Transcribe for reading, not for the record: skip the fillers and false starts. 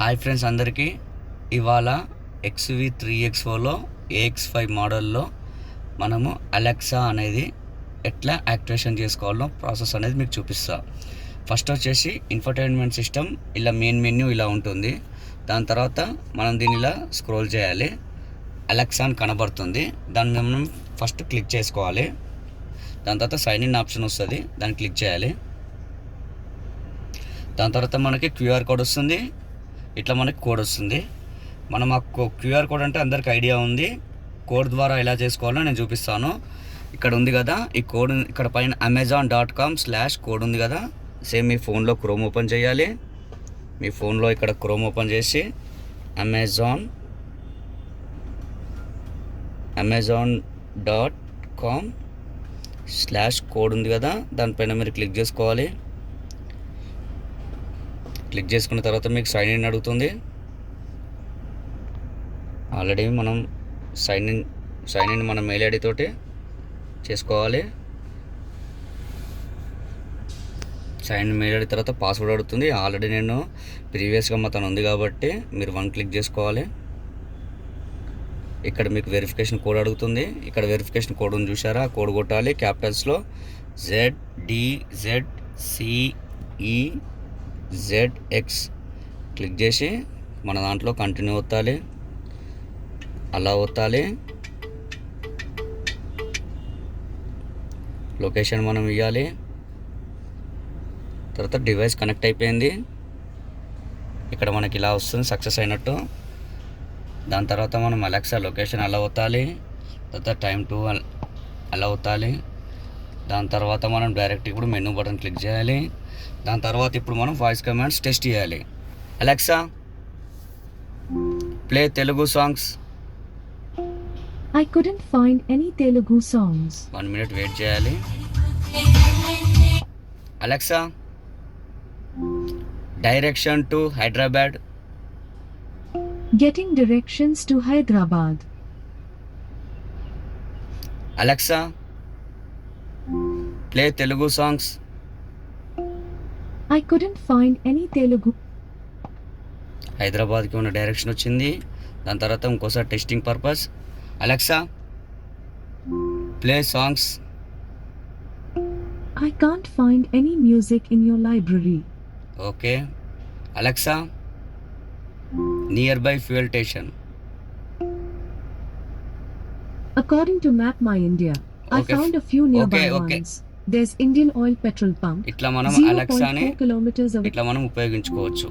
Hi friends అందరికీ, ఇవాళ XV3X4లో AX5 మోడల్లో మనము అలెక్సా అనేది ఎట్లా యాక్టివేషన్ చేసుకోవాలో ప్రాసెస్ అనేది మీకు చూపిస్తా. ఫస్ట్ వచ్చేసి ఇన్ఫర్టైన్మెంట్ సిస్టమ్, ఇలా మెయిన్ మెన్యూ ఇలా ఉంటుంది. దాని తర్వాత మనం దీన్ని ఇలా స్క్రోల్ చేయాలి, అలెక్సా అని కనబడుతుంది. దాన్ని మనం ఫస్ట్ క్లిక్ చేసుకోవాలి. దాని తర్వాత సైన్ ఇన్ ఆప్షన్ వస్తుంది, దాన్ని క్లిక్ చేయాలి. దాని తర్వాత మనకి క్యూఆర్ కోడ్ వస్తుంది, ఇట్లా మనకి కోడ్ వస్తుంది. మనం ఆ క్యూఆర్ కోడ్ అంటే అందరికి ఐడియా ఉంది. కోడ్ ద్వారా ఎలా చేసుకోవాలో నేను చూపిస్తాను. ఇక్కడ ఉంది కదా ఈ కోడ్, ఇక్కడ పైన amazon.com/కోడ్ ఉంది కదా. సేమ్ మీ ఫోన్లో క్రోమ్ ఓపెన్ చేయాలి. మీ ఫోన్లో ఇక్కడ క్రోమ్ ఓపెన్ చేసి amazon.com/కోడ్ ఉంది కదా, దానిపైన మీరు క్లిక్ చేసుకోవాలి. క్లిక్ చేసుకున్న తర్వాత మీకు సైన్ ఇన్ అడుగుతుంది. ఆల్రెడీ మనం సైన్ ఇన్ మన మెయిల్ ఐడి తోటి చేసుకోవాలి. సైన్ ఇన్ మెయిల్ ఐడి తర్వాత పాస్వర్డ్ అడుగుతుంది. ఆల్రెడీ నేను ప్రీవియస్గా తను ఉంది కాబట్టి మీరు 1 క్లిక్ చేసుకోవాలి. ఇక్కడ మీకు వెరిఫికేషన్ కోడ్ అడుగుతుంది. ఇక్కడ వెరిఫికేషన్ కోడ్ ఉంది చూసారా, ఆ కోడ్ కొట్టాలి. క్యాపిటల్స్లో ZDZCEZX క్లిక్ చేసి మన దాంట్లో కంటిన్యూ ఒత్తాలి, అలా ఒత్తాలి. లొకేషన్ మనం ఇవ్వాలి. తర్వాత డివైస్ కనెక్ట్ అయిపోయింది. ఇక్కడ మనకి ఇలా వస్తుంది సక్సెస్ అయినట్టు. దాని తర్వాత మనం అలెక్సా లొకేషన్ అలా ఒత్తాలి. తర్వాత టైం టు అలా ఒత్తాలి. దాని తర్వాత మనం డైరెక్ట్ ఇప్పుడు మెనూ బటన్ క్లిక్ చేయాలి. దాని తర్వాత ఇప్పుడు మనం వాయిస్ కమాండ్స్ టెస్ట్ చేయాలి. Alexa play Telugu songs. I couldn't find any Telugu songs. 1 minute wait చేయాలి. Alexa direction to Hyderabad. Getting directions to Hyderabad. Alexa play Telugu songs. I couldn't find any Telugu. హైదరాబాద్కి ఉన్న direction వచ్చింది. దాని తర్వాత ఇంకోసారి testing purpose. Alexa play songs. I can't find any music in your library. Okay. Alexa near by fuel station. According to Map My India, I Okay. found a few nearby Okay. ones. There's Indian Oil petrol pump. ఇట్లా మనం 0.4 అలెక్సాని kilometers away. ఇట్లా మనం ఉపయోగించుకోవచ్చు.